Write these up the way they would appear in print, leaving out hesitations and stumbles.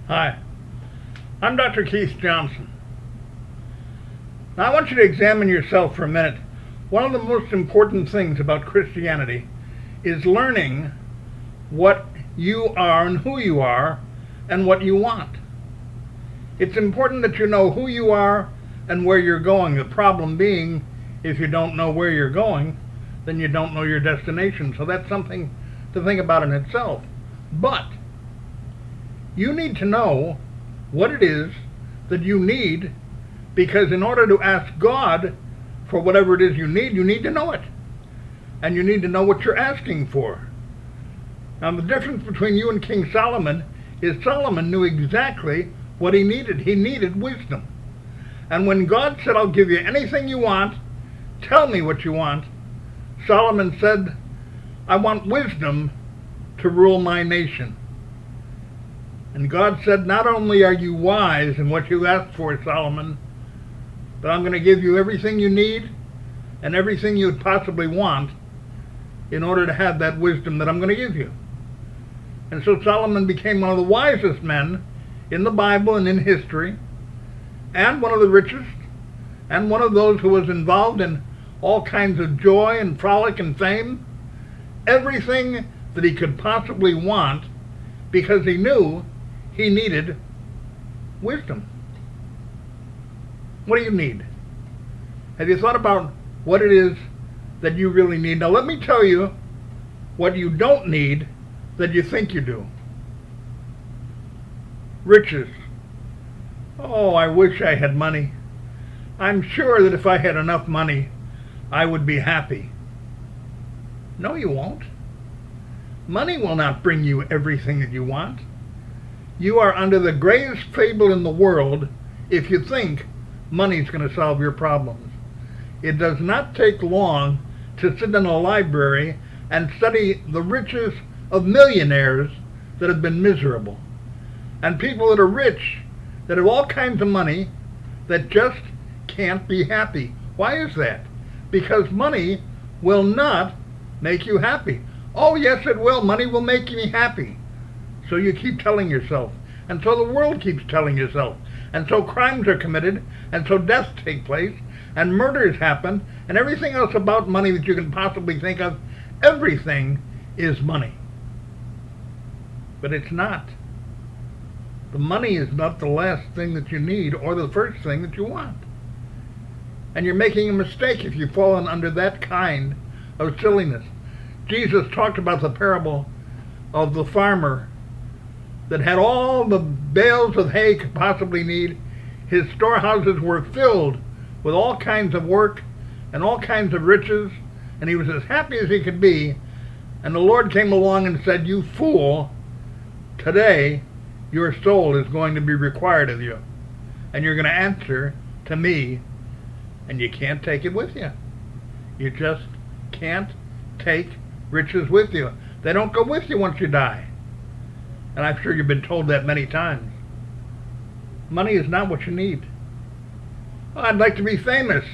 Hi, I'm Dr. Keith Johnson. Now I want you to examine yourself for a minute. One of the most important things about Christianity is learning what you are and who you are and what you want. It's important that you know who you are and where you're going. The problem being, if you don't know where you're going, then you don't know your destination. So that's something to think about in itself. But you need to know what it is that you need, because in order to ask God for whatever it is you need to know it. And you need to know what you're asking for. Now the difference between you and King Solomon is Solomon knew exactly what he needed. He needed wisdom. And when God said, I'll give you anything you want, tell me what you want, Solomon said, I want wisdom to rule my nation. And God said, not only are you wise in what you asked for, Solomon, but I'm going to give you everything you need and everything you'd possibly want in order to have that wisdom that I'm going to give you. And so Solomon became one of the wisest men in the Bible and in history, and one of the richest, and one of those who was involved in all kinds of joy and frolic and fame, everything that he could possibly want, because he knew he needed wisdom. What do you need? Have you thought about what it is that you really need? Now let me tell you what you don't need that you think you do. Riches. Oh, I wish I had money. I'm sure that if I had enough money, I would be happy. No, you won't. Money will not bring you everything that you want. You are under the greatest fable in the world if you think money's going to solve your problems. It does not take long to sit in a library and study the riches of millionaires that have been miserable, and people that are rich, that have all kinds of money, that just can't be happy. Why is that? Because money will not make you happy. Oh yes, it will. Money will make me happy. So you keep telling yourself, and so the world keeps telling yourself, and so crimes are committed, and so deaths take place, and murders happen, and everything else about money that you can possibly think of. Everything is money. But it's not. The money is not the last thing that you need or the first thing that you want. And you're making a mistake if you've fallen under that kind of silliness. Jesus talked about the parable of the farmer that had all the bales of hay he could possibly need. His storehouses were filled with all kinds of work and all kinds of riches, and he was as happy as he could be. And the Lord came along and said, you fool, today your soul is going to be required of you, and you're going to answer to me, and you can't take it with you. You just can't take riches with you. They don't go with you once you die. And I'm sure you've been told that many times. Money is not what you need. Oh, I'd like to be famous.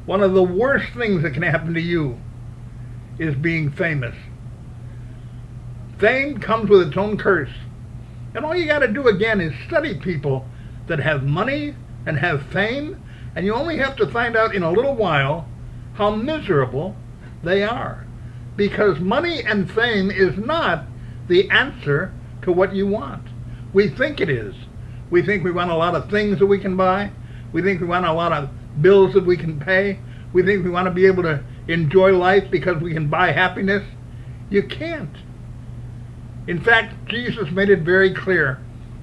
One of the worst things that can happen to you is being famous. Fame comes with its own curse. And all you got to do again is study people that have money and have fame, and you only have to find out in a little while how miserable they are. Because money and fame is not the answer to what you want. We think it is. We think we want a lot of things that we can buy. We think we want a lot of bills that we can pay. We think we want to be able to enjoy life because we can buy happiness. You can't. In fact, Jesus made it very clear.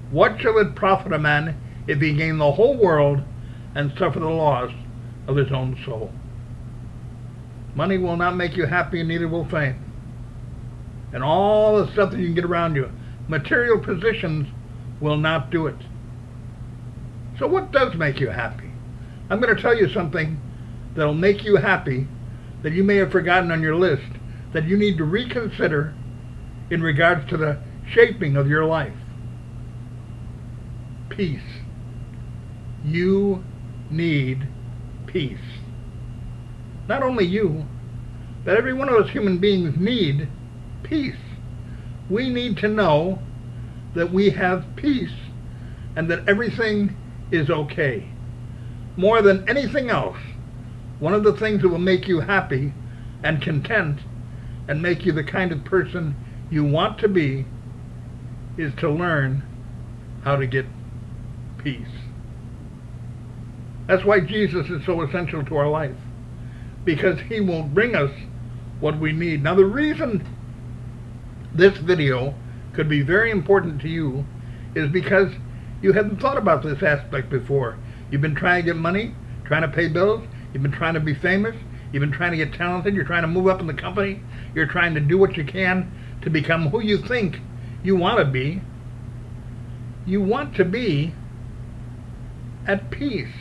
What shall it profit a man if he gain the whole world and suffer the loss of his own soul? Money will not make you happy, and neither will fame. And all the stuff that you can get around you. Material positions will not do it. So what does make you happy? I'm going to tell you something that will make you happy that you may have forgotten on your list, that you need to reconsider in regards to the shaping of your life. Peace. You need peace. Not only you, but every one of us human beings need peace. We need to know that we have peace and that everything is okay. More than anything else, one of the things that will make you happy and content and make you the kind of person you want to be is to learn how to get peace. That's why Jesus is so essential to our life, because he will bring us what we need. Now, the reason this video could be very important to you is because you haven't thought about this aspect before. You've been trying to get money, trying to pay bills, you've been trying to be famous, you've been trying to get talented, you're trying to move up in the company, you're trying to do what you can to become who you think you want to be. You want to be at peace.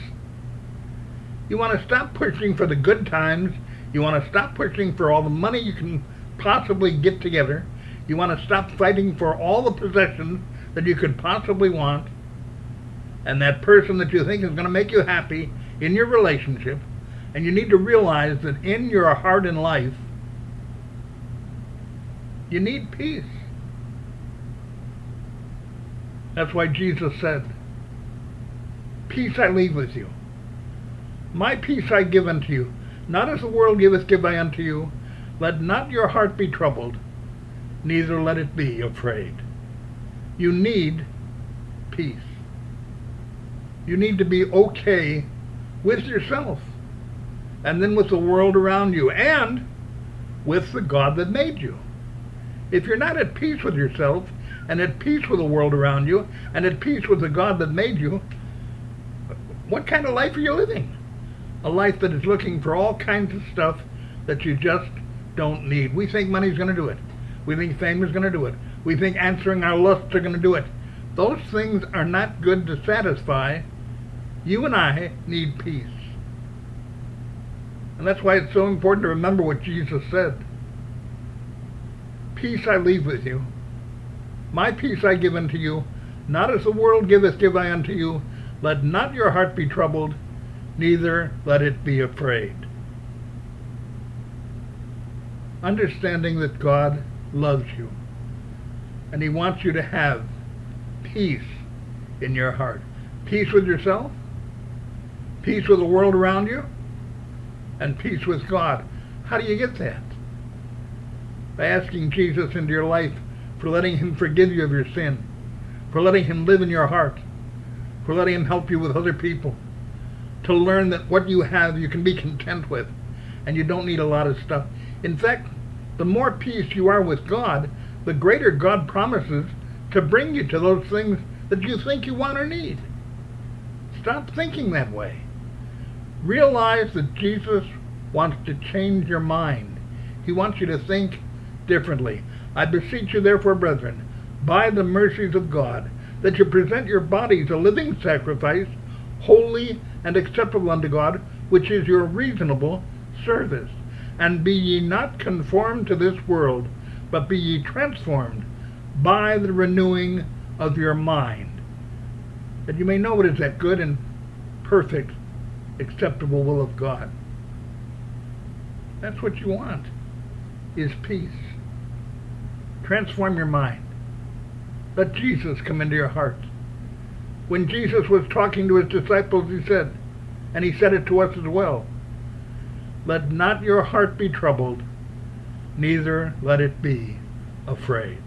You want to stop pushing for the good times. You want to stop pushing for all the money you can possibly get together. You want to stop fighting for all the possessions that you could possibly want. And that person that you think is going to make you happy in your relationship. And you need to realize that in your heart and life, you need peace. That's why Jesus said, "Peace I leave with you. My peace I give unto you. Not as the world giveth, give I unto you. Let not your heart be troubled, neither let it be afraid." You need peace. You need to be okay with yourself, and then with the world around you, and with the God that made you. If you're not at peace with yourself, and at peace with the world around you, and at peace with the God that made you, what kind of life are you living? A life that is looking for all kinds of stuff that you just don't need. We think money's going to do it. We think fame is going to do it. We think answering our lusts are going to do it. Those things are not good to satisfy. You and I need peace. And that's why it's so important to remember what Jesus said. Peace I leave with you. My peace I give unto you. Not as the world giveth, give I unto you. Let not your heart be troubled, neither let it be afraid. Understanding that God loves you, and he wants you to have peace in your heart. Peace with yourself, peace with the world around you, and peace with God. How do you get that? By asking Jesus into your life, for letting him forgive you of your sin, for letting him live in your heart, for letting him help you with other people, to learn that what you have you can be content with, and you don't need a lot of stuff. In fact, the more peace you are with God, the greater God promises to bring you to those things that you think you want or need. Stop thinking that way. Realize that Jesus wants to change your mind. He wants you to think differently. I beseech you therefore, brethren, by the mercies of God, that you present your bodies a living sacrifice, holy and acceptable unto God, which is your reasonable service. And be ye not conformed to this world, but be ye transformed by the renewing of your mind, that you may know what is that good and perfect, acceptable will of God. That's what you want, is peace. Transform your mind. Let Jesus come into your heart. When Jesus was talking to his disciples, he said, and he said it to us as well, let not your heart be troubled, neither let it be afraid.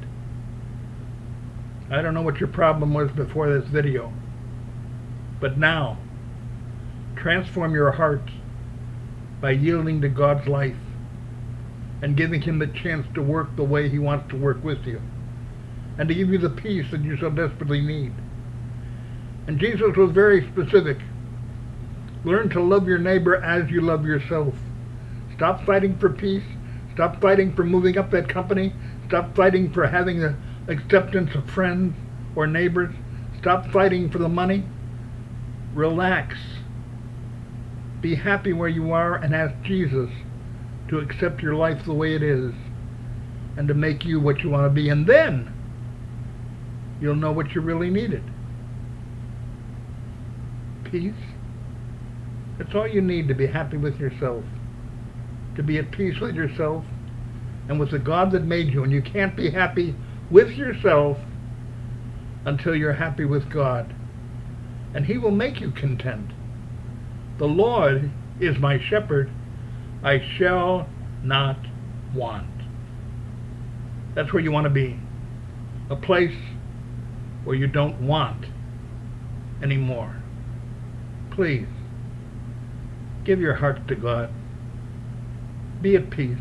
I don't know what your problem was before this video, but now, transform your heart by yielding to God's life and giving him the chance to work the way he wants to work with you, and to give you the peace that you so desperately need. And Jesus was very specific. Learn to love your neighbor as you love yourself. Stop fighting for peace. Stop fighting for moving up that company. Stop fighting for having the acceptance of friends or neighbors. Stop fighting for the money. Relax. Be happy where you are and ask Jesus to accept your life the way it is and to make you what you want to be. And then you'll know what you really needed. Peace. That's all you need to be happy with yourself. To be at peace with yourself and with the God that made you. And you can't be happy with yourself until you're happy with God, and He will make you content. The Lord is my shepherd, I shall not want. That's where you want to be. A place where you don't want anymore. Please, give your heart to God. Be at peace.